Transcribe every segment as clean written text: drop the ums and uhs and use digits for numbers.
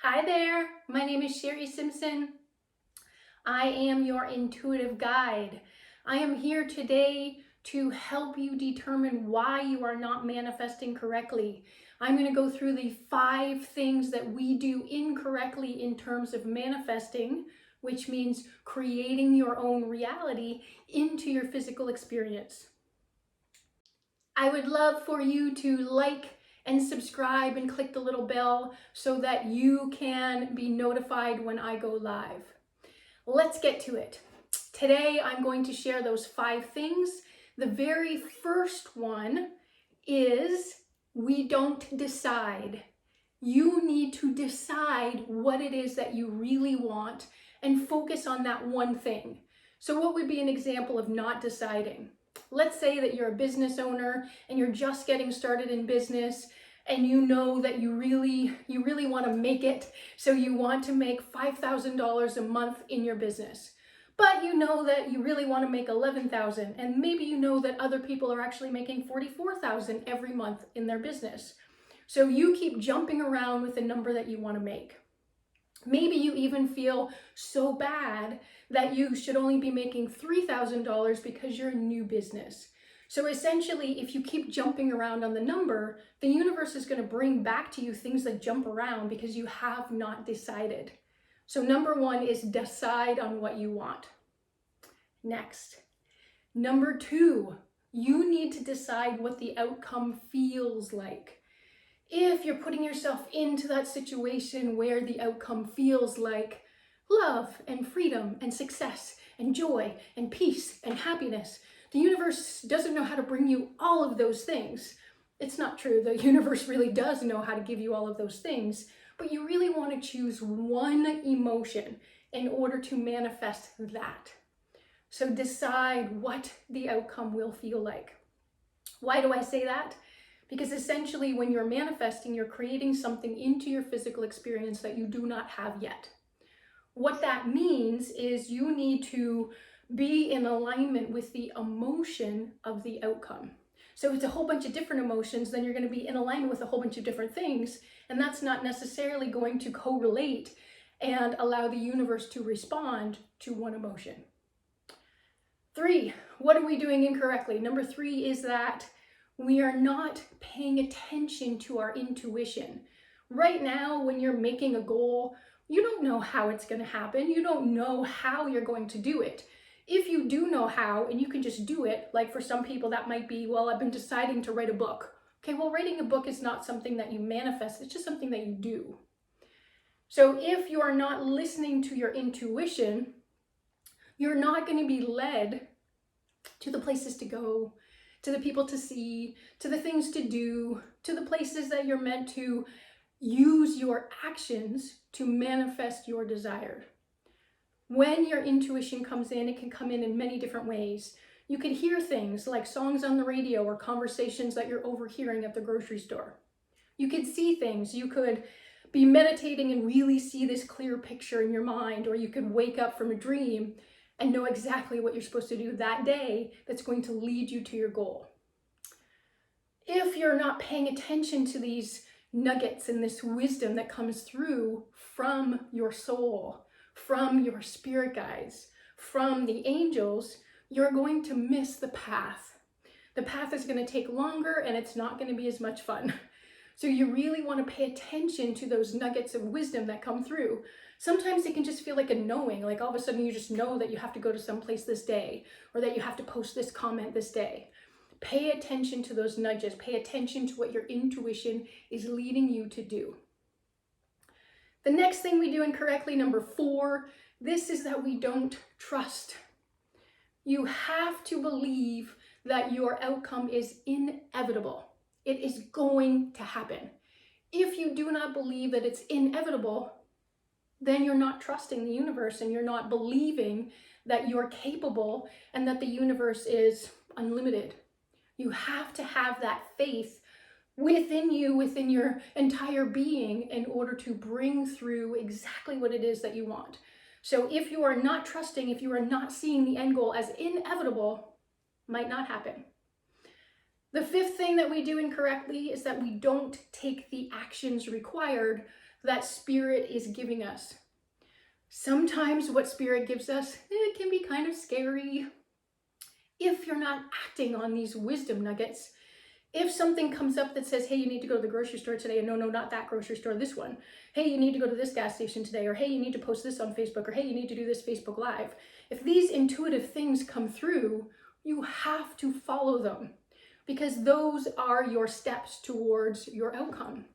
Hi there, my name is Sherri Simpson. I am your intuitive guide. I am here today to help you determine why you are not manifesting correctly. I'm going to go through the 5 things that we do incorrectly in terms of manifesting, which means creating your own reality into your physical experience. I would love for you to like and subscribe and click the little bell so that you can be notified when I go live. Let's get to it. Today I'm going to share those 5 things. The very first one is we don't decide. You need to decide what it is that you really want and focus on that one thing. So what would be an example of not deciding? Let's say that you're a business owner and you're just getting started in business and you know that you really want to make it. So you want to make $5,000 a month in your business. But you know that you really want to make $11,000, and maybe you know that other people are actually making $44,000 every month in their business. So you keep jumping around with the number that you want to make. Maybe you even feel so bad that you should only be making $3,000 because you're a new business. So essentially, if you keep jumping around on the number, the universe is going to bring back to you things that jump around because you have not decided. So number 1 is decide on what you want. Next. Number 2, you need to decide what the outcome feels like. If you're putting yourself into that situation where the outcome feels like love and freedom and success and joy and peace and happiness, the universe doesn't know how to bring you all of those things. It's not true. The universe really does know how to give you all of those things, but you really want to choose one emotion in order to manifest that. So decide what the outcome will feel like. Why do I say that? Because essentially when you're manifesting, you're creating something into your physical experience that you do not have yet. What that means is you need to be in alignment with the emotion of the outcome. So if it's a whole bunch of different emotions, then you're going to be in alignment with a whole bunch of different things, and that's not necessarily going to correlate and allow the universe to respond to one emotion. 3, what are we doing incorrectly? Number 3 is that we are not paying attention to our intuition. Right now, when you're making a goal, you don't know how it's going to happen. You don't know how you're going to do it. If you do know how and you can just do it, like for some people that might be, well, I've been deciding to write a book. Okay, well, writing a book is not something that you manifest. It's just something that you do. So if you are not listening to your intuition, you're not going to be led to the places to go, to the people to see, to the things to do, to the places that you're meant to use your actions to manifest your desire. When your intuition comes in, it can come in many different ways. You can hear things like songs on the radio or conversations that you're overhearing at the grocery store. You could see things. You could be meditating and really see this clear picture in your mind, or you could wake up from a dream and know exactly what you're supposed to do that day that's going to lead you to your goal. If you're not paying attention to these nuggets and this wisdom that comes through from your soul, from your spirit guides, from the angels, you're going to miss the path. The path is going to take longer and it's not going to be as much fun. So you really want to pay attention to those nuggets of wisdom that come through. Sometimes it can just feel like a knowing, like all of a sudden you just know that you have to go to some place this day, or that you have to post this comment this day. Pay attention to those nudges. Pay attention to what your intuition is leading you to do. The next thing we do incorrectly, number 4, this is that we don't trust. You have to believe that your outcome is inevitable. It is going to happen. If you do not believe that it's inevitable, then you're not trusting the universe and you're not believing that you're capable and that the universe is unlimited. You have to have that faith within you, within your entire being, in order to bring through exactly what it is that you want. So if you are not trusting, if you are not seeing the end goal as inevitable, might not happen. The fifth thing that we do incorrectly is that we don't take the actions required that Spirit is giving us. Sometimes what Spirit gives us, it can be kind of scary if you're not acting on these wisdom nuggets. If something comes up that says, hey, you need to go to the grocery store today, and no, not that grocery store, this one. Hey, you need to go to this gas station today, or hey, you need to post this on Facebook, or hey, you need to do this Facebook Live. If these intuitive things come through, you have to follow them because those are your steps towards your outcome.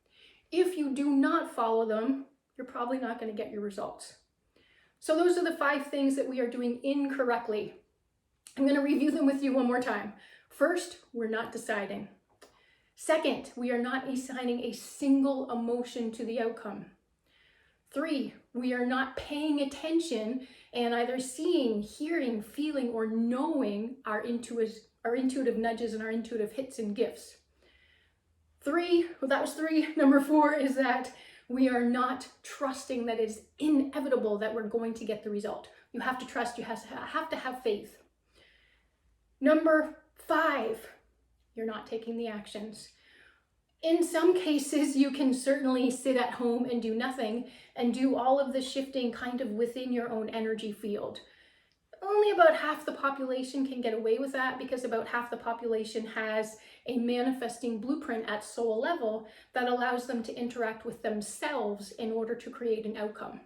If you do not follow them, you're probably not going to get your results. So those are the 5 things that we are doing incorrectly. I'm going to review them with you one more time. First, we're not deciding. Second, we are not assigning a single emotion to the outcome. 3, we are not paying attention and either seeing, hearing, feeling, or knowing our intuitive nudges and our intuitive hits and gifts. 3, well, that was 3. Number 4 is that we are not trusting that it's inevitable that we're going to get the result. You have to trust, you have to have faith. Number 5, you're not taking the actions. In some cases, you can certainly sit at home and do nothing and do all of the shifting kind of within your own energy field. Only about half the population can get away with that because about half the population has a manifesting blueprint at soul level that allows them to interact with themselves in order to create an outcome.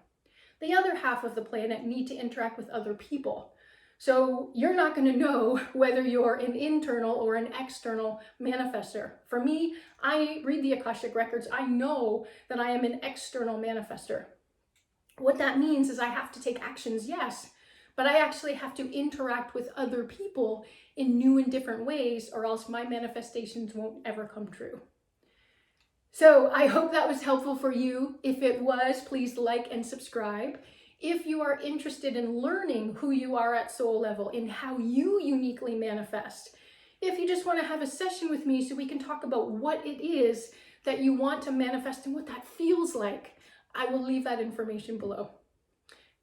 The other half of the planet need to interact with other people. So you're not going to know whether you're an internal or an external manifester. For me, I read the Akashic Records. I know that I am an external manifester. What that means is I have to take actions, yes, but I actually have to interact with other people in new and different ways, or else my manifestations won't ever come true. So I hope that was helpful for you. If it was, please like and subscribe. If you are interested in learning who you are at soul level and how you uniquely manifest, if you just want to have a session with me so we can talk about what it is that you want to manifest and what that feels like, I will leave that information below.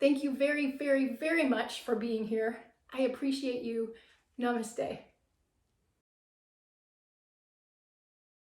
Thank you very, very, very much for being here. I appreciate you. Namaste.